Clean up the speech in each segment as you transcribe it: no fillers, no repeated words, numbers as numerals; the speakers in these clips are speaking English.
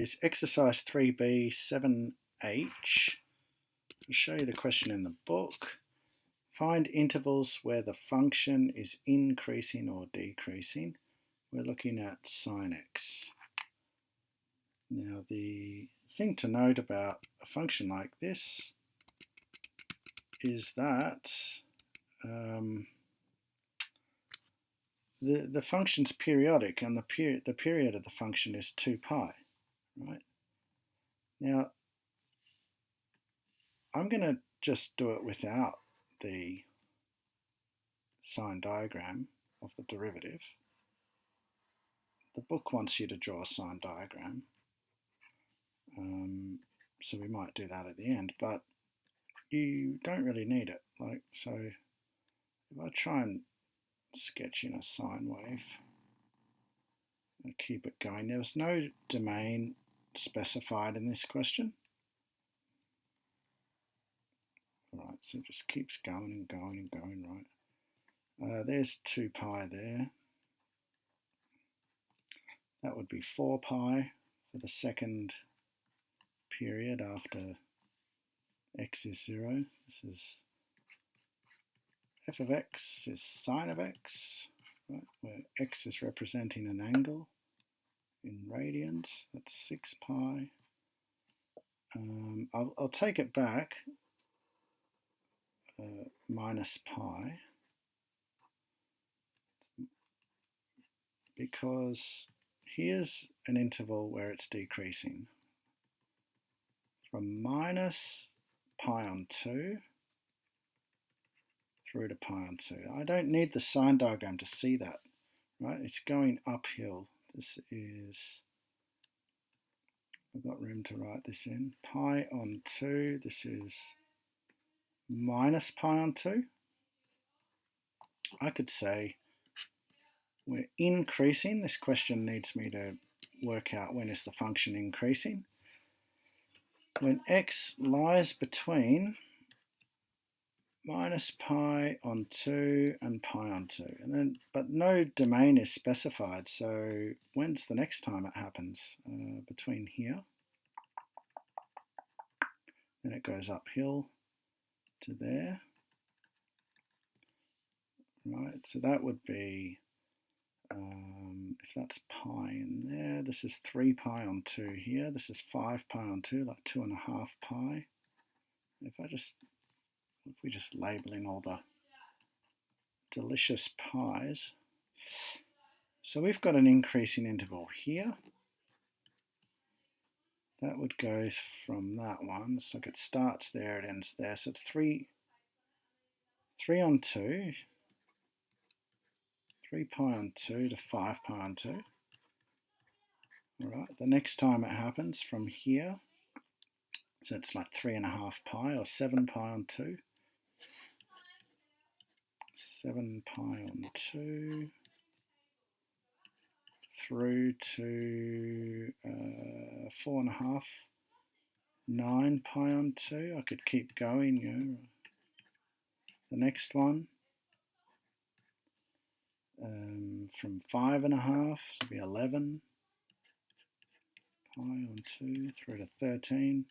Is exercise 3B 7H. I'll show you the question in the book. Find intervals where the function is increasing or decreasing. We're looking at sine x. Now the thing to note about a function like this is that the function's periodic, and the period of the function is 2 pi, right? Now I'm going to just do it without the sign diagram of the derivative. The book wants you to draw a sign diagram, so we might do that at the end, but you don't really need it. So if I try and sketch in a sine wave and keep it going, there was no domain specified in this question. Right, so it just keeps going and going and going, right? There's 2 pi there. That would be 4 pi for the second period after x is 0. This is f of x is sine of x, right, where x is representing an angle in radians. That's 6 pi. I'll take it back. Minus pi, because here's an interval where it's decreasing from minus pi on 2 through to pi on 2. I don't need the sign diagram to see that, right? It's going uphill. This is, I've got room to write this in. Pi on 2, this is minus pi on 2. I could say we're increasing. This question needs me to work out when is the function increasing. When x lies between minus pi on 2 and pi on 2. But no domain is specified, so when's the next time it happens? Between here. Then it goes uphill to there. Right, so that would be, if that's pi in there, this is 3 pi on 2 here, this is 5 pi on 2, like 2.5 pi. If we just label in all the delicious pi's. So we've got an increasing interval here. That would go from that one, so it starts there, it ends there. So it's 3 on 2, 3 pi on 2 to 5 pi on 2. Alright, the next time it happens from here, so it's like 3.5 pi or 7 pi on 2. 7 pi on 2 through to 4.5, 9 pi on 2. I could keep going, you know. The next one, from 5.5 to be 11 pi on 2 through to 13.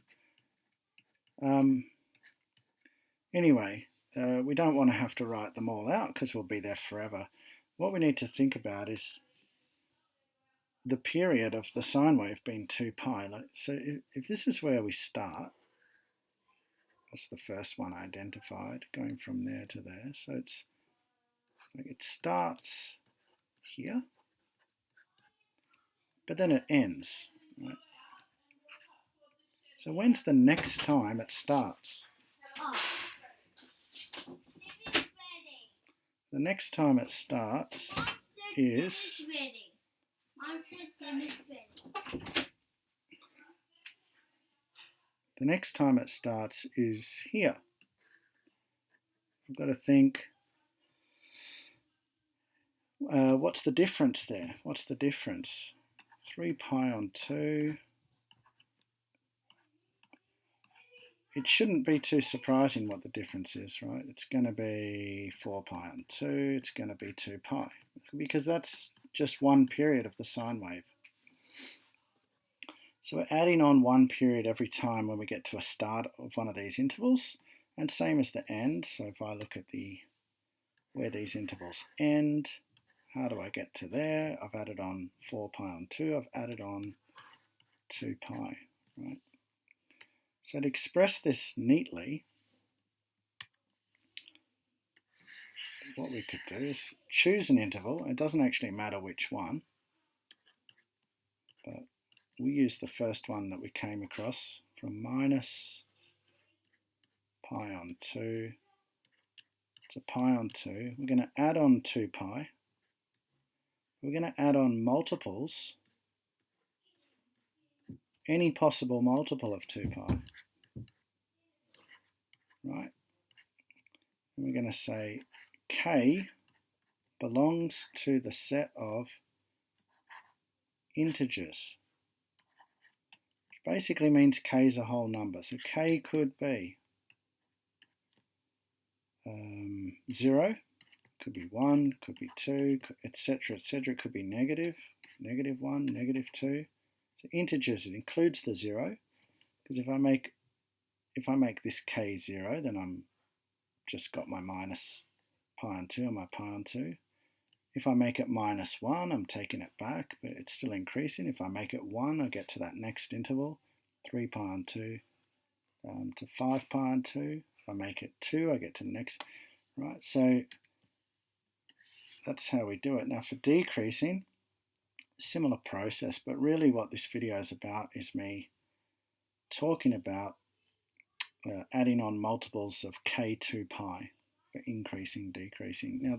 Anyway, we don't want to have to write them all out because we'll be there forever. What we need to think about is the period of the sine wave being 2 pi. So if this is where we start, that's the first one identified, going from there to there. So it's like it starts here, but then it ends, right? So when's the next time it starts? The next time it starts is here. I've got to think, what's the difference there? What's the difference? 3 pi on 2. It shouldn't be too surprising what the difference is, right? It's going to be 4 pi on 2, it's going to be 2 pi, because that's just one period of the sine wave. So we're adding on one period every time when we get to a start of one of these intervals, and same as the end. So if I look at where these intervals end, how do I get to there? I've added on 4 pi on 2, I've added on 2 pi, right? So to express this neatly, what we could do is choose an interval. It doesn't actually matter which one, but we use the first one that we came across from minus pi on 2 to pi on 2. We're going to add on 2 pi. We're going to add on multiples, any possible multiple of 2 pi, right? And we're going to say k belongs to the set of integers, which basically means k is a whole number. So k could be 0, could be 1, could be 2, etc., etc. It could be negative, -1, -2. So integers, it includes the 0, because if I make this k 0, then I'm just got my minus pi on 2 and my pi on 2. If I make it -1, I'm taking it back, but it's still increasing. If I make it 1, I get to that next interval, 3 pi on 2 to 5 pi on 2. If I make it 2, I get to the next, right? So that's how we do it. Now for decreasing, similar process, but really what this video is about is me talking about adding on multiples of k2 pi for increasing, decreasing. Now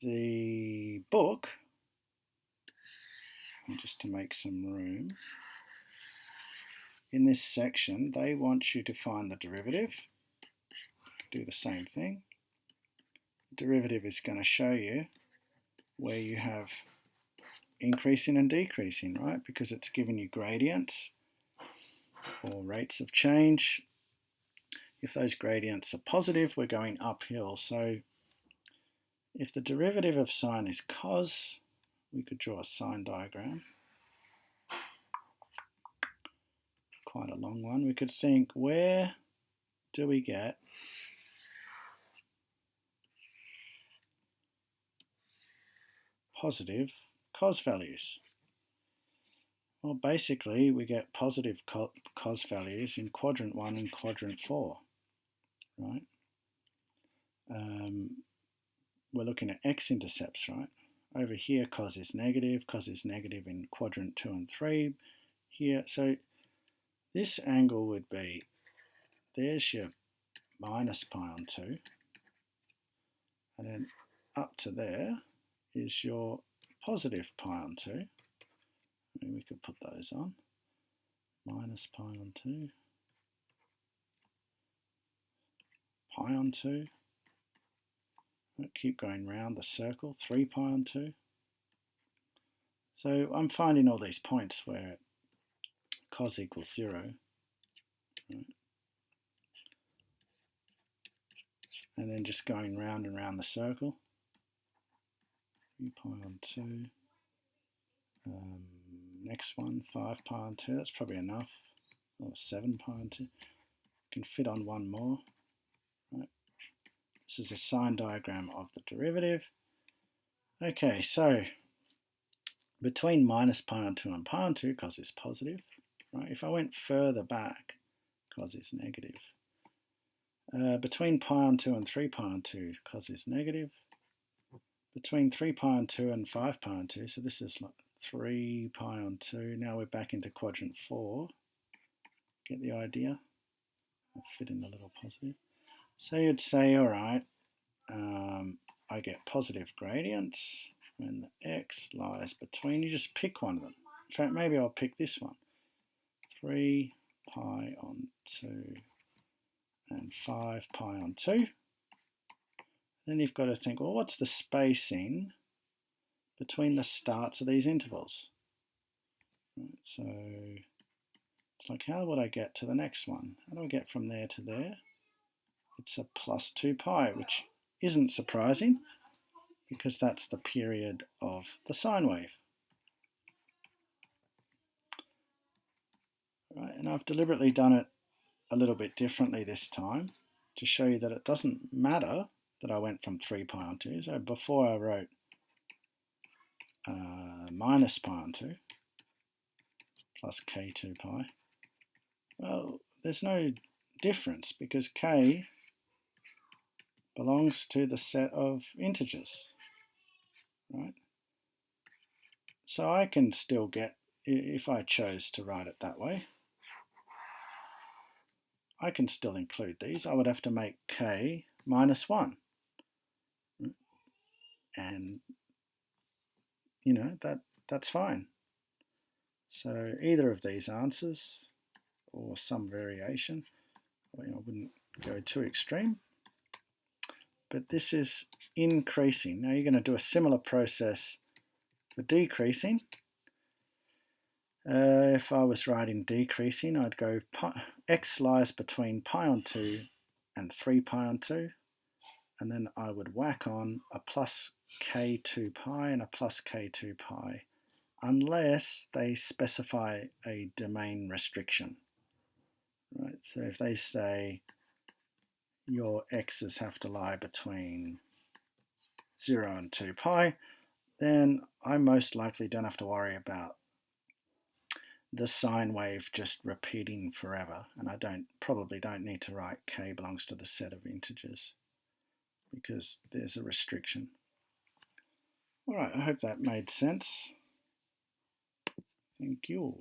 the book, just to make some room, in this section they want you to find the derivative. Do the same thing. The derivative is going to show you where you have increasing and decreasing, right? Because it's giving you gradients or rates of change. If those gradients are positive, we're going uphill. So if the derivative of sine is cos, we could draw a sine diagram. Quite a long one. We could think, where do we get positive cos values? Well, basically we get positive cos values in quadrant 1 and quadrant 4, right? We're looking at x-intercepts, right? Over here cos is negative in quadrant 2 and 3 here. So this angle would be, there's your minus pi on 2, and then up to there is your positive pi on 2. Maybe we could put those on. Minus pi on 2, pi on 2. I'll keep going round the circle, 3 pi on 2. So I'm finding all these points where cos equals 0. Right? And then just going round and round the circle. 3 pi on 2. Next one, 5 pi on 2. That's probably enough. Or 7 pi on 2. Can fit on one more. Right? This is a sine diagram of the derivative. Okay, so between minus pi on 2 and pi on 2, cos is positive. Right? If I went further back, cos is negative. Between pi on 2 and 3 pi on 2, cos is negative. Between 3 pi on 2 and 5 pi on 2, so this is like 3 pi on 2. Now we're back into quadrant 4. Get the idea? I'll fit in a little positive. So you'd say, all right, I get positive gradients when the x lies between. You just pick one of them. In fact, maybe I'll pick this one. 3 pi on 2 and 5 pi on 2. Then you've got to think, well, what's the spacing between the starts of these intervals? Right, so it's like, how would I get to the next one? How do I get from there to there? It's a plus 2 pi, which isn't surprising because that's the period of the sine wave. And I've deliberately done it a little bit differently this time to show you that it doesn't matter that I went from 3 pi on 2. So before I wrote minus pi on 2 plus k2 pi, well, there's no difference because k belongs to the set of integers, right? So I can still get, if I chose to write it that way, I can still include these. I would have to make k minus 1. And, you know, that's fine. So either of these answers, or some variation, I wouldn't go too extreme, but this is increasing. Now you're going to do a similar process for decreasing. If I was writing decreasing, I'd go x lies between pi on 2 and 3 pi on 2, and then I would whack on a plus k2 pi and a plus k2 pi, unless they specify a domain restriction. Right, so if they say your x's have to lie between 0 and 2 pi, then I most likely don't have to worry about the sine wave just repeating forever, and I probably don't need to write k belongs to the set of integers because there's a restriction. All right, I hope that made sense. Thank you.